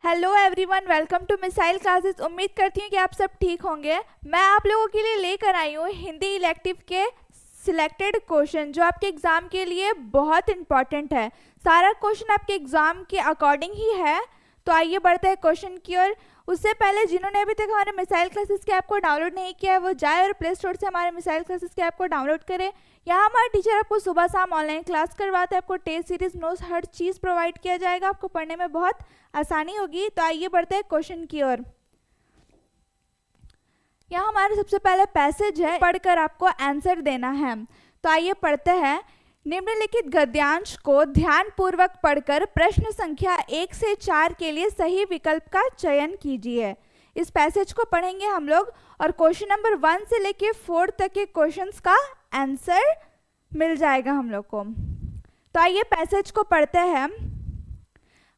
Hello everyone, welcome to missile classes. उम्मीद करती हूँ कि आप सब ठीक होंगे। मैं आप लोगों के लिए लेकर आई हूँ हिंदी इलेक्टिव के सिलेक्टेड क्वेश्चन जो आपके एग्ज़ाम के लिए बहुत इंपॉर्टेंट है। सारा क्वेश्चन आपके एग्ज़ाम के अकॉर्डिंग ही है। तो आइए बढ़ते हैं क्वेश्चन की ओर। उससे पहले जिन्होंने अभी तक हमारे मिसाइल क्लासेस के ऐप को डाउनलोड नहीं किया है वो जाए और प्ले स्टोर से हमारे मिसाइल क्लासेस के ऐप को डाउनलोड करें। यहाँ हमारे टीचर आपको सुबह शाम ऑनलाइन क्लास करवाते हैं, आपको टेस्ट सीरीज नोट्स हर चीज़ प्रोवाइड किया जाएगा, आपको पढ़ने में बहुत आसानी होगी। तो आइए बढ़ते हैं क्वेश्चन की ओर। यहाँ हमारे सबसे पहले पैसेज है, पढ़कर आपको आंसर देना है। तो आइए पढ़ते हैं। निम्नलिखित गद्यांश को ध्यानपूर्वक पढ़कर प्रश्न संख्या 1 से 4 के लिए सही विकल्प का चयन कीजिए। इस पैसेज को पढ़ेंगे हम लोग और क्वेश्चन नंबर 1 से लेके 4 तक के क्वेश्चंस का आंसर मिल जाएगा हम लोग को। तो आइए पैसेज को पढ़ते हैं।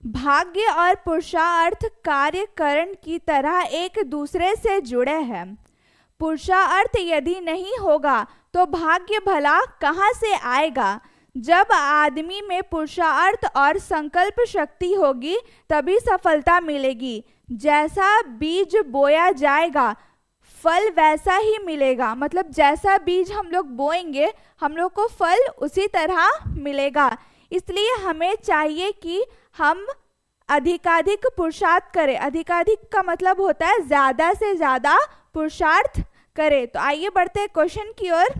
भाग्य और पुरुषार्थ कार्यकरण की तरह एक दूसरे से जुड़े हैं। पुरुषार्थ यदि नहीं होगा तो भाग्य भला कहाँ से आएगा। जब आदमी में पुरुषार्थ और संकल्प शक्ति होगी तभी सफलता मिलेगी। जैसा बीज बोया जाएगा फल वैसा ही मिलेगा। मतलब जैसा बीज हम लोग बोएंगे हम लोग को फल उसी तरह मिलेगा। इसलिए हमें चाहिए कि हम अधिकाधिक पुरुषार्थ करें। अधिकाधिक का मतलब होता है ज़्यादा से ज़्यादा पुरुषार्थ करें। तो आइए बढ़ते हैं क्वेश्चन की ओर।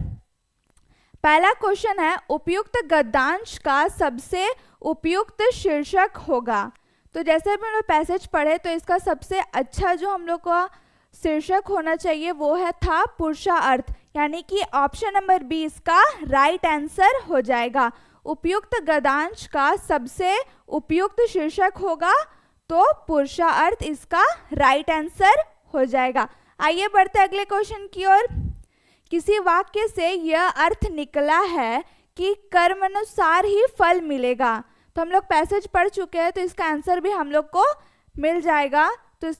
पहला क्वेश्चन है, उपयुक्त गद्यांश का सबसे उपयुक्त शीर्षक होगा। तो जैसे भी हम लोग पैसेज पढ़े तो इसका सबसे अच्छा जो हम लोग का शीर्षक होना चाहिए वो है था पुरुषार्थ, यानी कि ऑप्शन नंबर बी इसका राइट आंसर हो जाएगा। उपयुक्त गद्यांश का सबसे उपयुक्त शीर्षक होगा तो पुरुषार्थ इसका राइट आंसर हो जाएगा। आइए बढ़ते अगले क्वेश्चन की ओर। किसी वाक्य से यह अर्थ निकला है कि कर्मानुसार ही फल मिलेगा। तो हम लोग पैसेज पढ़ चुके हैं तो इसका आंसर भी हम लोग को मिल जाएगा। तो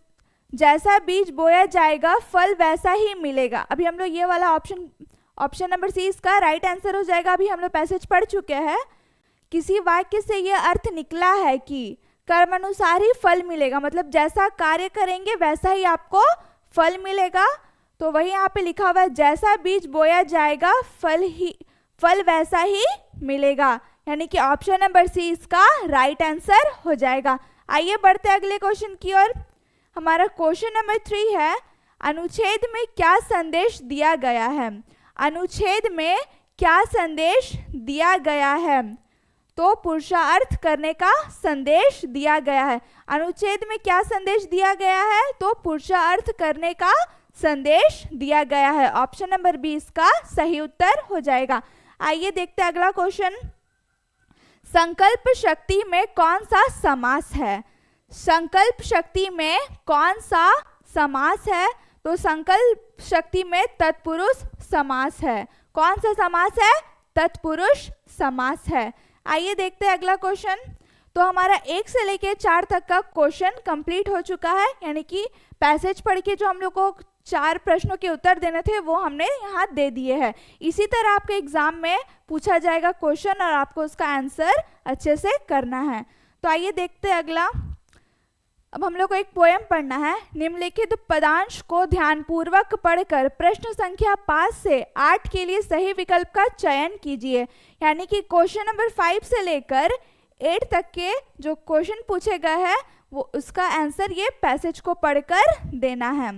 जैसा बीज बोया जाएगा फल वैसा ही मिलेगा। अभी हम लोग ये वाला ऑप्शन नंबर सी इसका राइट आंसर हो जाएगा। अभी हम लोग पैसेज पढ़ चुके हैं। किसी वाक्य से यह अर्थ निकला है कि कर्मानुसार ही फल मिलेगा, मतलब जैसा कार्य करेंगे वैसा ही आपको फल मिलेगा। तो वही यहाँ पे लिखा हुआ है, जैसा बीज बोया जाएगा फल वैसा ही मिलेगा, यानी कि ऑप्शन नंबर सी इसका राइट आंसर हो जाएगा। आइए बढ़ते अगले क्वेश्चन की ओर। हमारा क्वेश्चन नंबर 3 है, अनुच्छेद में क्या संदेश दिया गया है। अनुच्छेद में क्या संदेश दिया गया है। तो पुरुषार्थ करने का संदेश दिया गया है। अनुच्छेद में क्या संदेश दिया गया है, तो पुरुषार्थ करने का संदेश दिया गया है। ऑप्शन नंबर बी इसका सही उत्तर हो जाएगा। आइए देखते हैं अगला क्वेश्चन। संकल्प शक्ति में कौन सा समास है। संकल्प शक्ति में कौन सा समास है। तो संकल्प शक्ति में तत्पुरुष समास है। कौन सा समास है, तत्पुरुष समास है। आइए देखते हैं अगला क्वेश्चन। तो हमारा 1 से लेके 4 तक का क्वेश्चन कंप्लीट हो चुका है, यानी कि पैसेज पढ़ के जो हम लोग को 4 प्रश्नों के उत्तर देने थे वो हमने यहाँ दे दिए हैं। इसी तरह आपके एग्जाम में पूछा जाएगा क्वेश्चन और आपको उसका आंसर अच्छे से करना है। तो आइए देखते हैं अगला। अब हम लोग को एक पोएम पढ़ना है। निम्नलिखित पदांश को ध्यानपूर्वक पढ़कर प्रश्न संख्या 5 से 8 के लिए सही विकल्प का चयन कीजिए। यानी कि क्वेश्चन नंबर 5 से लेकर 8 तक के जो क्वेश्चन पूछे गए हैं वो उसका आंसर ये पैसेज को पढ़कर देना है।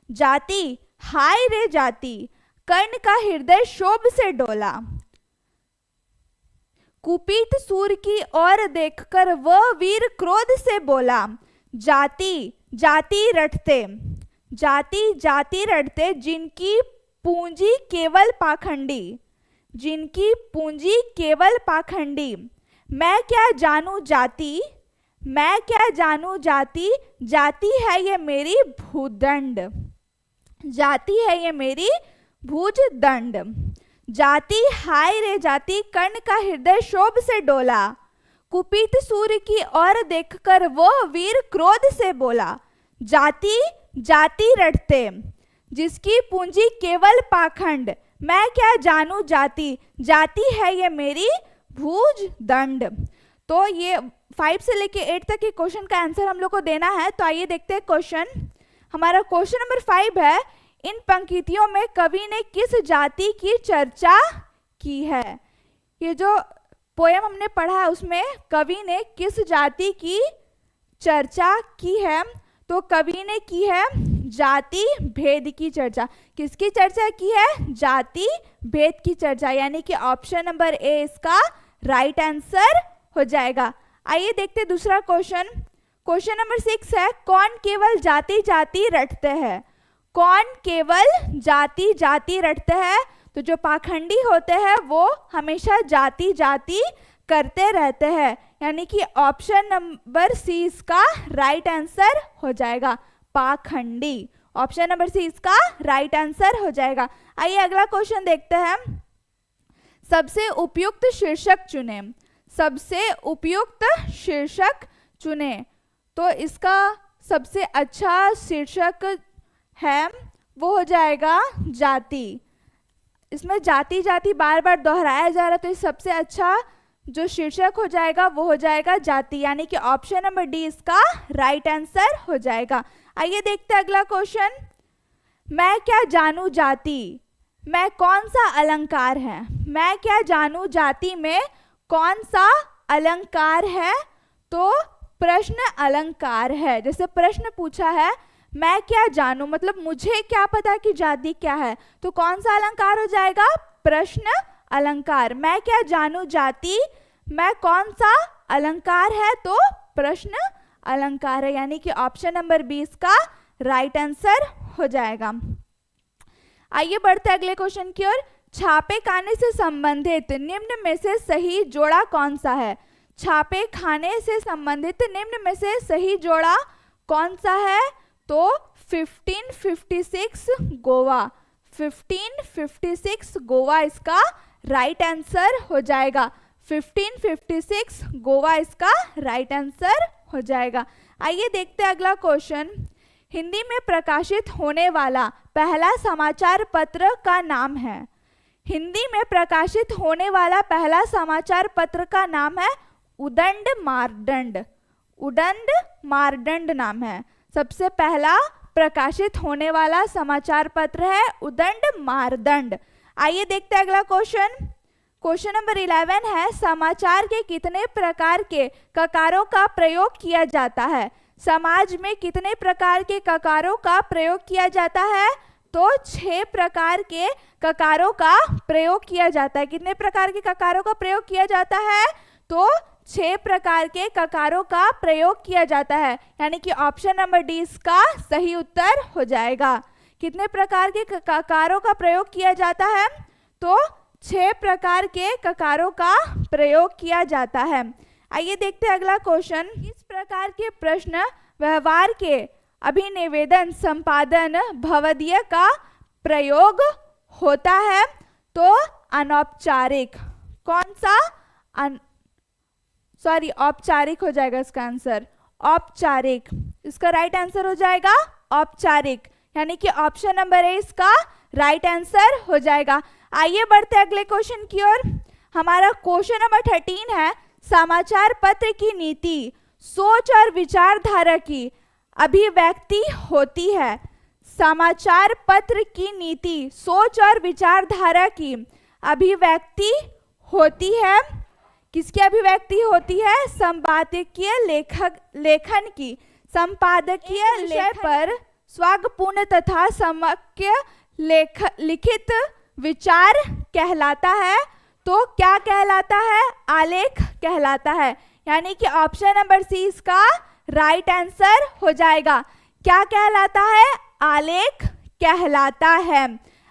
जाति हाय रे जाति, कर्ण का हृदय शोभ से डोला। कुपित सूर की ओर देखकर वह वीर क्रोध से बोला। जाति जाति रटते, जाति जाति रटते जिनकी पूंजी केवल पाखंडी, जिनकी पूंजी केवल पाखंडी। मैं क्या जानूं जाति, मैं क्या जानूं जाति, जाति है ये मेरी भूदंड, जाति है ये मेरी भुजदंड। जाति हाय रे जाति, कर्ण का हृदय शोभ से डोला। कुपित सूर्य की ओर देखकर वो वीर क्रोध से बोला। जाति जाति रटते जिसकी पूंजी केवल पाखंड, मैं क्या जानूं जाति, जाति है ये मेरी भुजदंड। तो ये 5 से लेके 8 तक के क्वेश्चन का आंसर हम लोग को देना है। तो आइए देखते हैं क्वेश्चन। हमारा क्वेश्चन नंबर 5 है, इन पंक्तियों में कवि ने किस जाति की चर्चा की है। ये जो पोयम हमने पढ़ा है उसमें कवि ने किस जाति की चर्चा की है, तो कवि ने की है जाति भेद की चर्चा। किसकी चर्चा की है? जाति भेद की चर्चा, यानी कि ऑप्शन नंबर ए इसका राइट आंसर हो जाएगा। आइए देखते हैं दूसरा क्वेश्चन। क्वेश्चन नंबर 6 है, कौन केवल जाति जाति रटते हैं। कौन केवल जाति जाति रटते हैं? तो जो पाखंडी होते हैं वो हमेशा जाति जाति करते रहते हैं, यानी कि ऑप्शन नंबर सी इसका राइट आंसर हो जाएगा, पाखंडी। ऑप्शन नंबर सी इसका राइट आंसर हो जाएगा। आइए अगला क्वेश्चन देखते हैं। सबसे उपयुक्त शीर्षक चुने। सबसे उपयुक्त शीर्षक चुने, तो इसका सबसे अच्छा शीर्षक है वो हो जाएगा जाति। इसमें जाति जाति बार बार दोहराया जा रहा है, तो इस सबसे अच्छा जो शीर्षक हो जाएगा वो हो जाएगा जाति, यानी कि ऑप्शन नंबर डी इसका राइट आंसर हो जाएगा। आइए देखते हैं अगला क्वेश्चन। मैं क्या जानूं जाति में कौन सा अलंकार है। मैं क्या जानूं जाति में कौन सा अलंकार है, तो प्रश्न अलंकार है। जैसे प्रश्न पूछा है मैं क्या जानूं, मतलब मुझे क्या पता कि जाति क्या है, तो कौन सा अलंकार हो जाएगा? प्रश्न अलंकार। मैं क्या जानूं जाति में कौन सा अलंकार है, तो प्रश्न अलंकार है, यानी कि ऑप्शन नंबर 20 का राइट आंसर हो जाएगा। आइए बढ़ते अगले क्वेश्चन की ओर। छापे खाने से संबंधित निम्न में से सही जोड़ा कौन सा है। छापे खाने से संबंधित निम्न में से सही जोड़ा कौन सा है, तो 1556 गोवा। 1556 गोवा इसका राइट आंसर हो जाएगा। 1556 गोवा इसका राइट आंसर हो जाएगा। आइए देखते हैं अगला क्वेश्चन। हिंदी में प्रकाशित होने वाला पहला समाचार पत्र का नाम है। हिंदी में प्रकाशित होने वाला पहला समाचार पत्र का नाम है उदंड मारदंड। उदंड मारदंड नाम है। सबसे पहला प्रकाशित होने वाला समाचार पत्र है उदंड मारदंड। आइए देखते हैं अगला क्वेश्चन। क्वेश्चन नंबर 11 है, समाचार के कितने प्रकार के ककारों का प्रयोग किया जाता है। समाज में कितने प्रकार के ककारों का प्रयोग किया जाता है, तो 6 प्रकार के ककारों का प्रयोग किया जाता है। कितने प्रकार के ककारों का प्रयोग किया जाता है, तो 6 प्रकार के ककारों का प्रयोग किया जाता है, यानी कि ऑप्शन नंबर डी इसका सही उत्तर हो जाएगा। कितने प्रकार के ककारों का प्रयोग किया जाता है, तो 6 प्रकार के ककारों का प्रयोग किया जाता है। आइए देखते हैं अगला क्वेश्चन। इस प्रकार के प्रश्न व्यवहार के अभिनिवेदन संपादन भवदीय का प्रयोग होता है, तो अनौपचारिक। कौन सा? औपचारिक हो जाएगा इसका आंसर, औपचारिक। इसका राइट आंसर हो जाएगा औपचारिक, यानी कि ऑप्शन नंबर ए इसका राइट आंसर हो जाएगा। आइए बढ़ते अगले क्वेश्चन की ओर। हमारा क्वेश्चन नंबर 13 है, समाचार पत्र की नीति सोच और विचारधारा की अभिव्यक्ति होती है। समाचार पत्र की नीति सोच और विचारधारा की अभिव्यक्ति होती है। किसकी अभिव्यक्ति होती है? संपादकीय लेखन की। संपादकीय विषय पर स्वागपूर्ण तथा सम्यक लिखित विचार कहलाता है, तो क्या कहलाता है? आलेख कहलाता है, यानी कि ऑप्शन नंबर सी इसका राइट आंसर हो जाएगा। क्या कहलाता है? आलेख कहलाता है।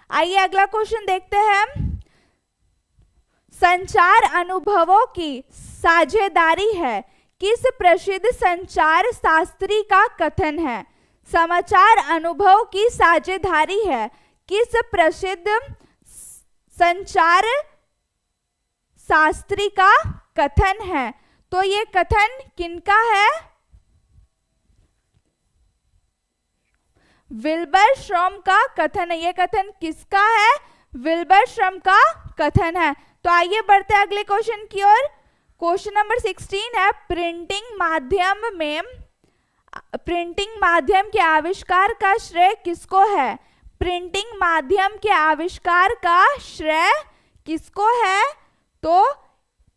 आइए अगला क्वेश्चन देखते हैं। संचार अनुभवों की साझेदारी है किस प्रसिद्ध संचार शास्त्री का कथन है। समाचार अनुभव की साझेदारी है किस प्रसिद्ध संचार शास्त्री का कथन है, तो ये कथन किनका है? विल्बर श्रॉम का कथन है। ये कथन किसका है? विल्बर श्रॉम का कथन है। तो आइए बढ़ते हैं अगले क्वेश्चन की ओर। क्वेश्चन नंबर 16 है, प्रिंटिंग माध्यम के आविष्कार का श्रेय किसको है? प्रिंटिंग माध्यम के आविष्कार का श्रेय किसको है? तो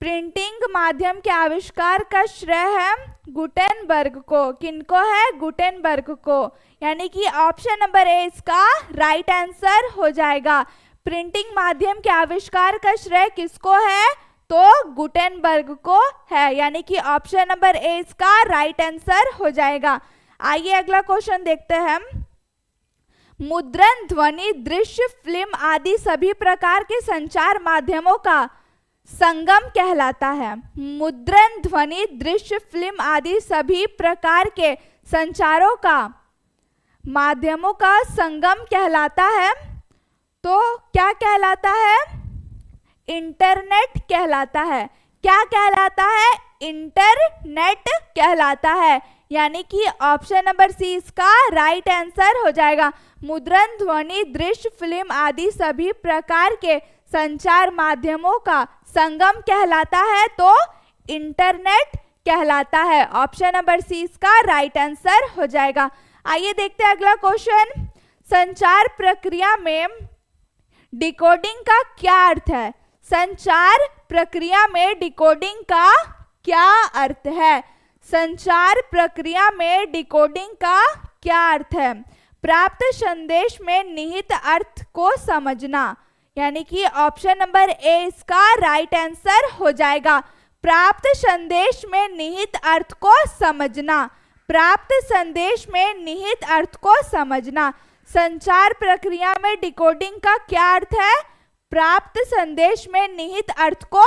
प्रिंटिंग माध्यम के आविष्कार का श्रेय है गुटेनबर्ग को। किनको है? गुटेनबर्ग को। यानी कि ऑप्शन नंबर ए इसका राइट आंसर हो जाएगा। प्रिंटिंग माध्यम के आविष्कार का श्रेय किसको है? तो गुटेनबर्ग को है। यानी कि ऑप्शन नंबर ए इसका राइट आंसर हो जाएगा। आइए अगला क्वेश्चन देखते हैं। मुद्रण, ध्वनि, दृश्य, फिल्म आदि सभी प्रकार के संचार माध्यमों का संगम कहलाता है। मुद्रण, ध्वनि, दृश्य, फिल्म आदि सभी प्रकार के संचारों का माध्यमों का संगम कहलाता है। तो क्या कहलाता है? इंटरनेट कहलाता है। क्या कहलाता है? इंटरनेट कहलाता है। यानी कि ऑप्शन नंबर सी इसका राइट आंसर हो जाएगा। मुद्रण, ध्वनि, दृश्य, फिल्म आदि सभी प्रकार के संचार माध्यमों का संगम कहलाता है, तो इंटरनेट कहलाता है। ऑप्शन नंबर सी इसका राइट आंसर हो जाएगा। आइए देखते हैं अगला क्वेश्चन। संचार प्रक्रिया में डिकोडिंग का क्या अर्थ है? संचार प्रक्रिया में डिकोडिंग का क्या अर्थ है? संचार प्रक्रिया में डिकोडिंग का क्या अर्थ है? प्राप्त संदेश में निहित अर्थ को समझना। यानी कि ऑप्शन नंबर ए इसका राइट आंसर हो जाएगा। प्राप्त संदेश में निहित अर्थ को समझना। प्राप्त संदेश में निहित अर्थ को समझना। संचार प्रक्रिया में डिकोडिंग का क्या अर्थ है? प्राप्त संदेश में निहित अर्थ को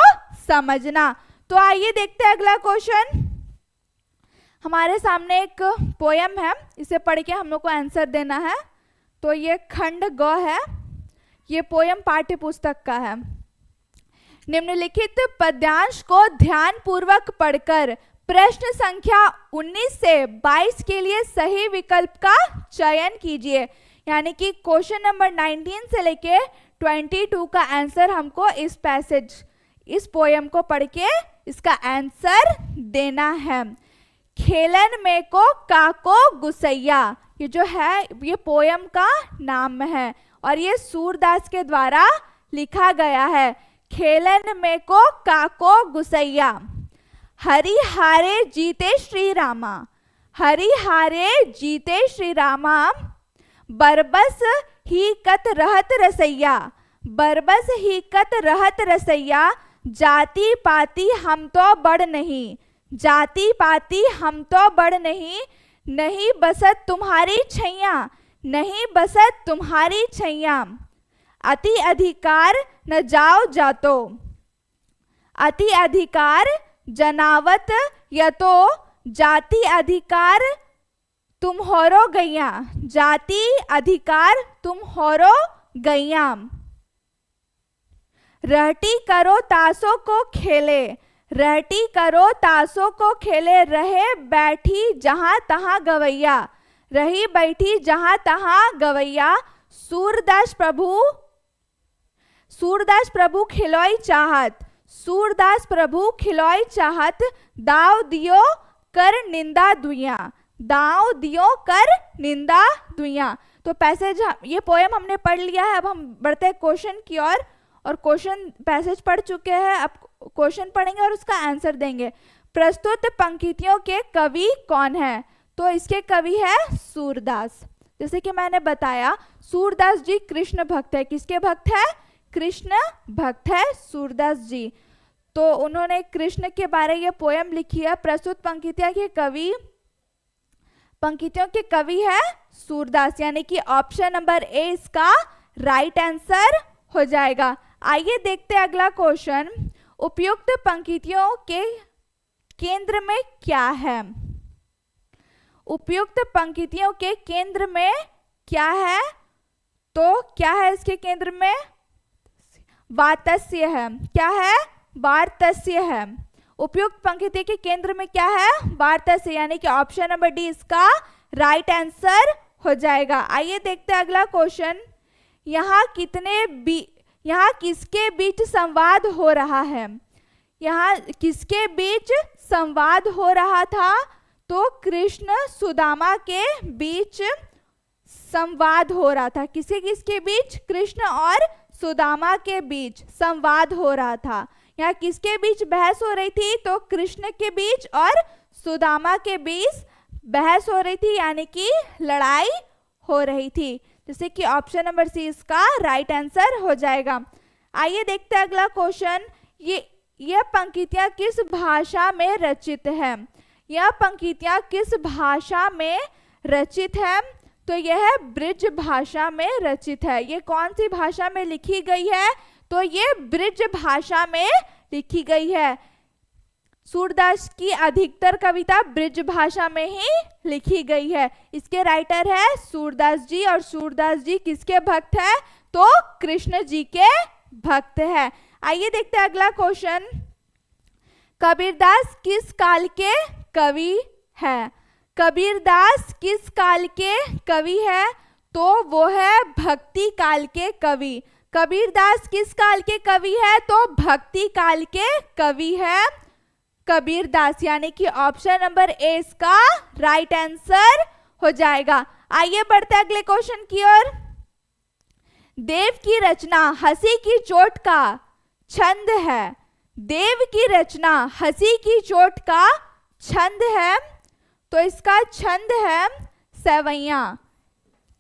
समझना। तो आइए देखते हैं अगला क्वेश्चन। हमारे सामने एक पोयम है, इसे पढ़ के हम लोग को आंसर देना है। तो ये खंड ग है, ये पोयम पाठ्य पुस्तक का है। निम्नलिखित पद्यांश को ध्यान पूर्वक पढ़कर प्रश्न संख्या 19 से 22 के लिए सही विकल्प का चयन कीजिए। यानी कि क्वेश्चन नंबर 19 से लेके 22 का आंसर हमको इस पोयम को पढ़ के इसका आंसर देना है। खेलन में को काको गुसैया, ये जो है ये पोयम का नाम है और ये सूरदास के द्वारा लिखा गया है। खेलन में को काको गुसैया, हरि हारे जीते श्री रामा, हरि हारे जीते श्री रामा, बरबस ही कत रहत रसैया, बरबस ही कत रहत रसैया, जाति पाति हम तो बड़ नहीं, जाति पाति हम तो बड़ नहीं, नहीं बसत तुम्हारी छैया, नहीं बसत तुम्हारी छैया, अति अधिकार न जाओ जातो, अति अधिकार जनावत यतो, जाति अधिकार तुम होरो गैया, जाति अधिकार तुम होरो गैया, रहटी करो तासों को खेले, रहटी करो तासों को खेले, रहे बैठी जहां तहां गवैया, रही बैठी जहां तहां गवैया, सूरदास प्रभु खिलोई चाहत, सूरदास प्रभु खिलोई चाहत, दाव दियो कर निंदा दुइया, दाव दियो कर निंदा दुइया। तो पैसेज ये पोएम हमने पढ़ लिया है। अब हम बढ़ते हैं क्वेश्चन की ओर और क्वेश्चन पैसेज पढ़ चुके हैं, अब क्वेश्चन पढ़ेंगे और उसका आंसर देंगे। प्रस्तुत पंक्तियों के कवि कौन है? तो इसके कवि है सूरदास। जैसे कि मैंने बताया सूरदास जी कृष्ण भक्त है। किसके भक्त है? कृष्ण भक्त है सूरदास जी। तो उन्होंने कृष्ण के बारे ये पोयम लिखी है। प्रस्तुत पंक्तियों के कवि है सूरदास, यानी कि ऑप्शन नंबर ए इसका राइट आंसर हो जाएगा। आइए देखते हैं अगला क्वेश्चन। उपयुक्त पंक्तियों के केंद्र में क्या है? उपयुक्त पंक्तियों के केंद्र में क्या है? तो क्या है इसके केंद्र में? वातस्य है। क्या है? वार्तस्य है। उपयुक्त पंक्ति के केंद्र में क्या है? वार्तस्य, यानी कि ऑप्शन नंबर डी इसका राइट आंसर हो जाएगा। आइए देखते हैं अगला क्वेश्चन। यहाँ किसके बीच संवाद हो रहा है? यहाँ किसके बीच संवाद हो रहा था? तो कृष्ण सुदामा के बीच संवाद हो रहा था। किसके किसके बीच? कृष्ण और सुदामा के बीच संवाद हो रहा था। यहाँ किसके बीच बहस हो रही थी? तो कृष्ण के बीच और सुदामा के बीच बहस हो रही थी, यानी कि लड़ाई हो रही थी। जैसे कि ऑप्शन नंबर सी इसका राइट आंसर हो जाएगा। आइए देखते हैं अगला क्वेश्चन। यह पंक्तियां किस भाषा में रचित है? यह पंक्तियां किस भाषा में रचित है? तो यह ब्रिज भाषा में रचित है। ये कौन सी भाषा में लिखी गई है? तो ये ब्रिज भाषा में लिखी गई है। सूरदास की अधिकतर कविता ब्रिज भाषा में ही लिखी गई है। इसके राइटर है सूरदास जी, और सूरदास जी किसके भक्त है? तो कृष्ण जी के भक्त है। आइए देखते हैं अगला क्वेश्चन। कबीरदास किस काल के कवि है? कबीरदास किस काल के कवि है? तो वो है भक्ति काल के कवि। कबीरदास किस काल के कवि है? तो भक्ति काल के कवि है कबीरदास, यानी कि ऑप्शन नंबर ए इसका राइट आंसर हो जाएगा। आइए बढ़ते अगले क्वेश्चन की ओर। देव की रचना हंसी की चोट का छंद है। देव की रचना हंसी की चोट का छंद है, तो इसका छंद है सेवैया।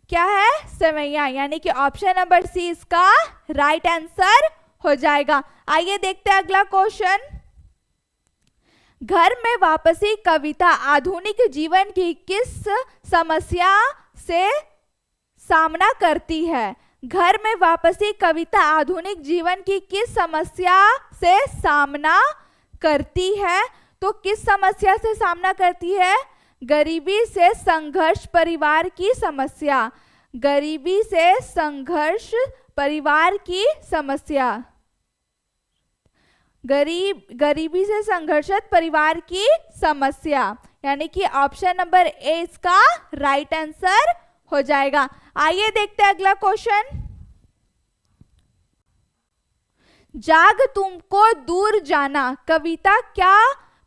क्या है? सेवैया, यानी कि ऑप्शन नंबर सी इसका राइट आंसर हो जाएगा। आइए देखते हैं अगला क्वेश्चन। घर में वापसी कविता आधुनिक जीवन की किस समस्या से सामना करती है? घर में वापसी कविता आधुनिक जीवन की किस समस्या से सामना करती है? तो किस समस्या से सामना करती है? गरीबी से संघर्ष, परिवार की समस्या। गरीबी से संघर्ष, परिवार की समस्या। गरीबी से संघर्षित परिवार की समस्या, यानी कि ऑप्शन नंबर ए इसका राइट आंसर हो जाएगा। आइए देखते हैं अगला क्वेश्चन। जाग तुमको दूर जाना कविता क्या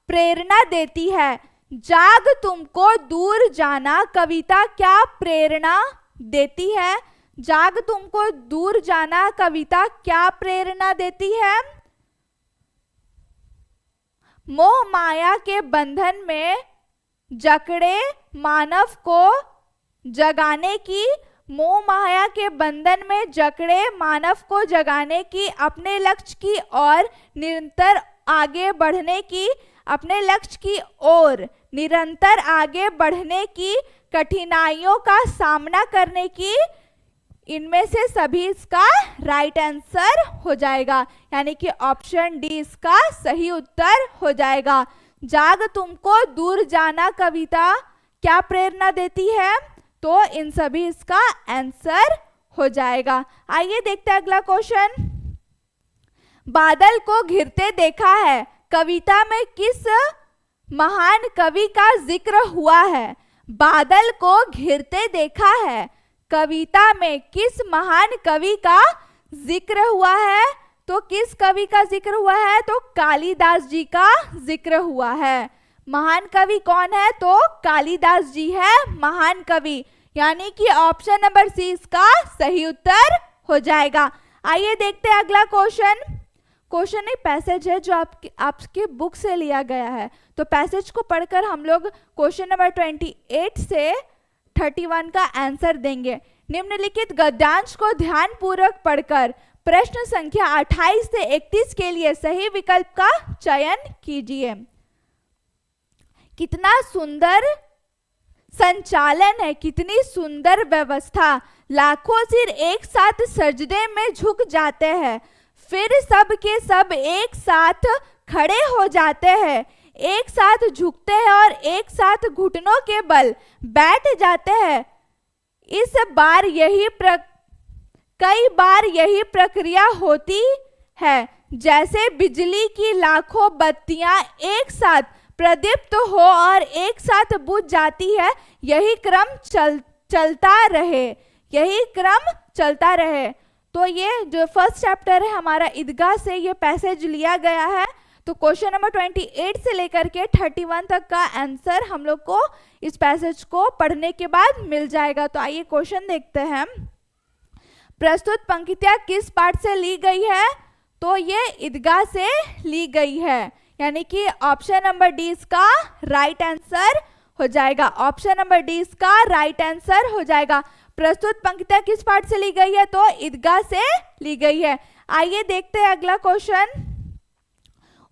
प्रेरणा देती है? जाग तुमको दूर जाना कविता क्या प्रेरणा देती है? जाग तुमको दूर जाना कविता क्या प्रेरणा देती है? मोह माया के बंधन में जकड़े मानव को जगाने की, मोह माया के बंधन में जकड़े मानव को जगाने की, अपने लक्ष्य की ओर निरंतर आगे बढ़ने की, अपने लक्ष्य की ओर निरंतर आगे बढ़ने की, कठिनाइयों का सामना करने की, इनमें से सभी इसका राइट आंसर हो जाएगा, यानी कि ऑप्शन डी इसका सही उत्तर हो जाएगा। जाग तुमको दूर जाना कविता क्या प्रेरणा देती है? तो इन सभी इसका आंसर हो जाएगा। आइए देखते हैं अगला क्वेश्चन। बादल को घिरते देखा है कविता में किस महान कवि का जिक्र हुआ है? बादल को घिरते देखा है कविता में किस महान कवि का जिक्र हुआ है? तो किस कवि का जिक्र हुआ है? तो कालिदास जी का जिक्र हुआ है। महान कवि कौन है? तो कालिदास जी है महान कवि, यानी कि ऑप्शन नंबर सी इसका सही उत्तर हो जाएगा। आइए देखते हैं अगला क्वेश्चन। क्वेश्चन एक पैसेज है जो आपके बुक से लिया गया है, तो पैसेज को पढ़कर हम लोग क्वेश्चन नंबर 28 से 31 का आंसर देंगे। निम्नलिखित गद्यांश को ध्यान पूर्वक पढ़कर प्रश्न संख्या 28 से 31 के लिए सही विकल्प का चयन कीजिए। कितना सुंदर संचालन है, कितनी सुंदर व्यवस्था। लाखों सिर एक साथ सजदे में झुक जाते हैं, फिर सब के सब एक साथ खड़े हो जाते हैं, एक साथ झुकते हैं और एक साथ घुटनों के बल बैठ जाते हैं। इस बार कई बार यही प्रक्रिया होती है, जैसे बिजली की लाखों बत्तियां एक साथ प्रदीप्त हो और एक साथ बुझ जाती है। यही क्रम चलता रहे, यही क्रम चलता रहे। तो ये जो फर्स्ट चैप्टर है हमारा ईदगाह से ये पैसेज लिया गया है। तो क्वेश्चन नंबर 28 से लेकर के 31 तक का आंसर हम लोग को इस पैसेज को पढ़ने के बाद मिल जाएगा। तो आइए क्वेश्चन देखते हैं। प्रस्तुत पंक्तियां किस पाठ से ली गई है? तो ये ईदगाह से ली गई है, यानी कि ऑप्शन नंबर डी इसका राइट आंसर हो जाएगा। ऑप्शन नंबर डी इसका राइट आंसर हो जाएगा। प्रस्तुत पंक्तियां किस पाठ से ली गई है? तो ईदगाह से ली गई है। आइए देखते हैं अगला क्वेश्चन।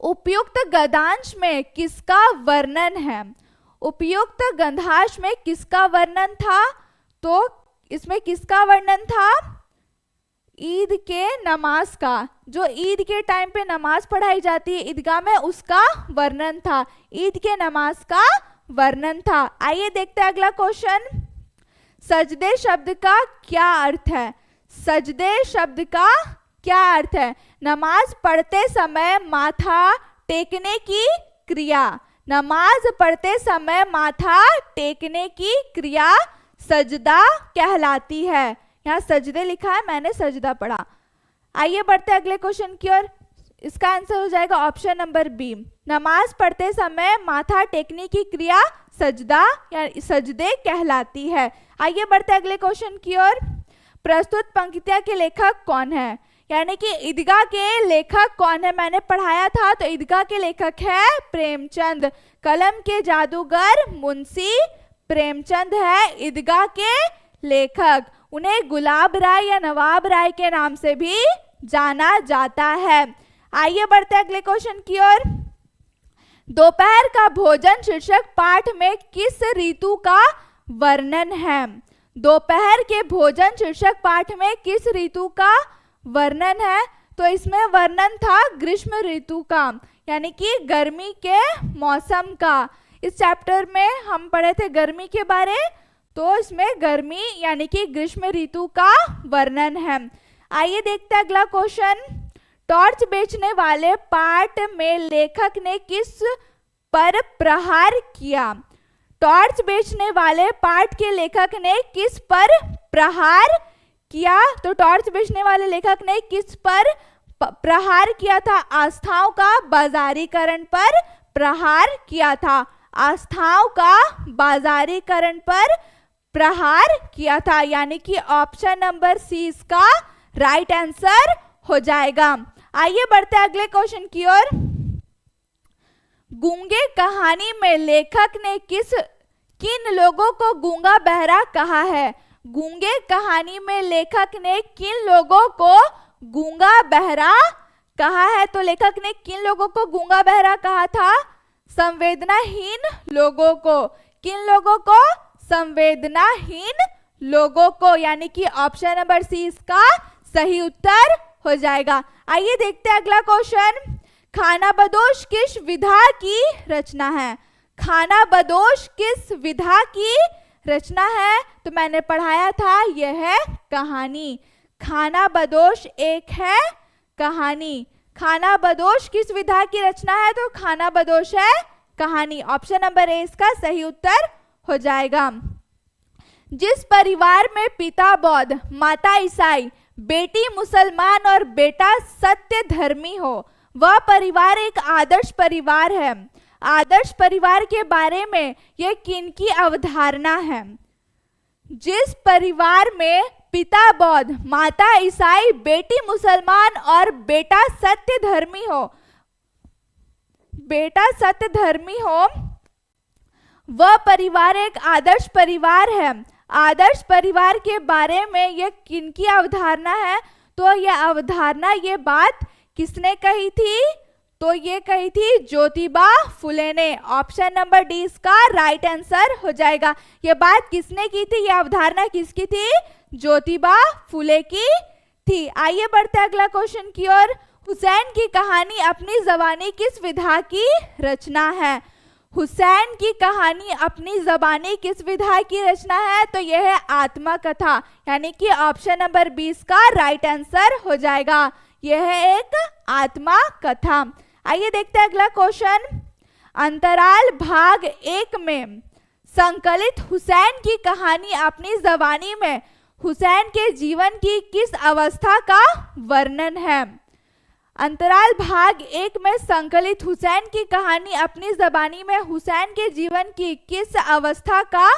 उपयुक्त गद्यांश में किसका वर्णन है? उपयुक्त गद्यांश में किसका वर्णन था? तो इसमें किसका वर्णन था? ईद के नमाज का, जो ईद के टाइम पे नमाज पढ़ाई जाती है ईदगाह में, उसका वर्णन था। ईद के नमाज का वर्णन था। आइए देखते हैं अगला क्वेश्चन। सजदे शब्द का क्या अर्थ है? सजदे शब्द का क्या अर्थ है? नमाज पढ़ते समय माथा टेकने की क्रिया। नमाज पढ़ते समय माथा टेकने की क्रिया सजदा कहलाती है। यहाँ सजदे लिखा है, मैंने सजदा पढ़ा। आइए बढ़ते अगले क्वेश्चन की ओर। इसका आंसर हो जाएगा ऑप्शन नंबर बी। नमाज पढ़ते समय माथा टेकने की क्रिया सजदा या सजदे कहलाती है। आइए बढ़ते अगले क्वेश्चन की ओर। प्रस्तुत पंक्तियां के लेखक कौन है? यानी कि ईदगाह के लेखक कौन है? मैंने पढ़ाया था, तो ईदगाह के लेखक है प्रेमचंद। कलम के जादूगर मुंशी प्रेमचंद है ईदगाह के लेखक। उन्हें गुलाब राय या नवाब राय के नाम से भी जाना जाता है। आइए बढ़ते अगले क्वेश्चन की ओर। दोपहर का भोजन शीर्षक पाठ में किस ऋतु का वर्णन है? दोपहर के भोजन शीर्षक पाठ में किस ऋतु का वर्णन है? तो इसमें वर्णन था ग्रीष्म ऋतु का, यानी कि गर्मी के मौसम का। इस चैप्टर में हम पढ़े थे गर्मी के बारे, तो इसमें गर्मी यानी कि ग्रीष्म ऋतु का वर्णन है। आइए देखते हैं अगला क्वेश्चन। टॉर्च बेचने वाले पाठ में लेखक ने किस पर प्रहार किया? टॉर्च बेचने वाले पाठ के लेखक ने किस पर प्रहार किया? तो टॉर्च बेचने वाले लेखक ने किस पर प्रहार किया था? आस्थाओं का बाजारीकरण पर प्रहार किया था। आस्थाओं का बाजारीकरण पर प्रहार किया था, यानी कि ऑप्शन नंबर सी इसका राइट आंसर हो जाएगा। आइए बढ़ते हैं अगले क्वेश्चन की ओर। गूंगे कहानी में लेखक ने किन लोगों को गूंगा बहरा कहा है? गूंगे कहानी में लेखक ने किन लोगों को गूंगा बहरा कहा है? तो लेखक ने किन लोगों को गूंगा बहरा कहा था? संवेदनाहीन लोगों को। किन लोगों को? संवेदनाहीन लोगों को, यानी कि ऑप्शन नंबर सी इसका सही उत्तर हो जाएगा। आइए देखते हैं अगला क्वेश्चन। खानाबदोश किस विधा की रचना है? खानाबदोश किस विधा की रचना है? तो मैंने पढ़ाया था, यह है कहानी। खानाबदोश एक है कहानी। खानाबदोश किस विधा की रचना है? तो खानाबदोश है कहानी। ऑप्शन नंबर ए इसका सही उत्तर हो जाएगा। जिस परिवार में पिता बौद्ध, माता ईसाई, बेटी मुसलमान और बेटा सत्य धर्मी हो, वह परिवार एक आदर्श परिवार है। आदर्श परिवार के बारे में यह किनकी अवधारणा है? जिस परिवार में पिता बौद्ध, माता ईसाई, बेटी मुसलमान और बेटा सत्य धर्मी हो, वह परिवार एक आदर्श परिवार है। आदर्श परिवार के बारे में यह किनकी अवधारणा है? तो यह अवधारणा, ये बात किसने कही थी? तो ये कही थी ज्योतिबा फुले ने। ऑप्शन नंबर डी इसका राइट आंसर हो जाएगा। ये बात किसने की थी? यह अवधारणा किसकी थी? ज्योतिबा फुले की थी। आइए बढ़ते अगला क्वेश्चन की ओर। हुसैन की कहानी अपनी ज़बानी किस विधा की रचना है? हुसैन की कहानी अपनी ज़बानी किस विधा की रचना है? तो यह है आत्मकथा, यानी कि ऑप्शन नंबर 20 का राइट आंसर हो जाएगा। यह है एक आत्मकथा। आइए देखते हैं अगला क्वेश्चन। अंतराल भाग 1 में संकलित हुसैन की कहानी अपनी ज़बानी में हुसैन के जीवन की किस अवस्था का वर्णन है? अंतराल भाग 1 में संकलित हुसैन की कहानी अपनी जबानी में हुसैन के जीवन की किस अवस्था का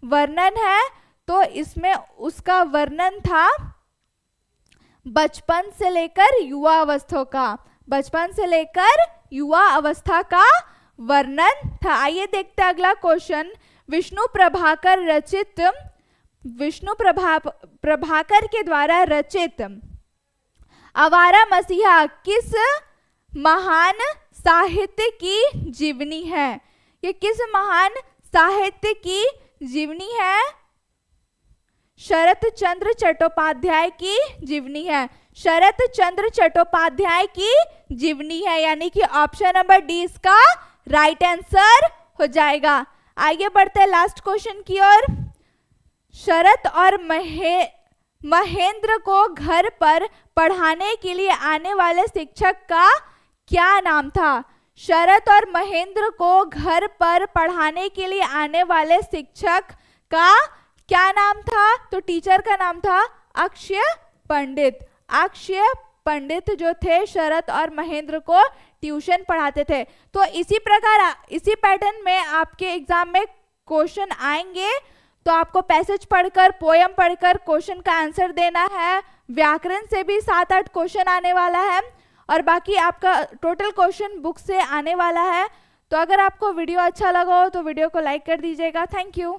वर्णन है? तो इसमें उसका वर्णन था बचपन से लेकर युवा अवस्था का, बचपन से लेकर युवा अवस्था का वर्णन था। आइए देखते हैं अगला क्वेश्चन। विष्णु प्रभाकर के द्वारा रचित आवारा मसीहा किस महान साहित्य की जीवनी है? ये किस महान साहित्य की जीवनी है? शरत चंद्र चट्टोपाध्याय की जीवनी है। शरत चंद्र चट्टोपाध्याय की जीवनी है, यानी कि ऑप्शन नंबर डी इसका राइट आंसर हो जाएगा। आगे बढ़ते हैं लास्ट क्वेश्चन की ओर। शरत और महेंद्र को घर पर पढ़ाने के लिए आने वाले शिक्षक का क्या नाम था? शरत और महेंद्र को घर पर पढ़ाने के लिए आने वाले शिक्षक का क्या नाम था? तो टीचर का नाम था अक्षय पंडित। अक्षय पंडित जो थे शरत और महेंद्र को ट्यूशन पढ़ाते थे। तो इसी प्रकार इसी पैटर्न में आपके एग्जाम में क्वेश्चन आएंगे, तो आपको पैसेज पढ़कर, पोयम पढ़कर क्वेश्चन का आंसर देना है। व्याकरण से भी 7-8 क्वेश्चन आने वाला है और बाकी आपका टोटल क्वेश्चन बुक से आने वाला है। तो अगर आपको वीडियो अच्छा लगा हो तो वीडियो को लाइक कर दीजिएगा। Thank you.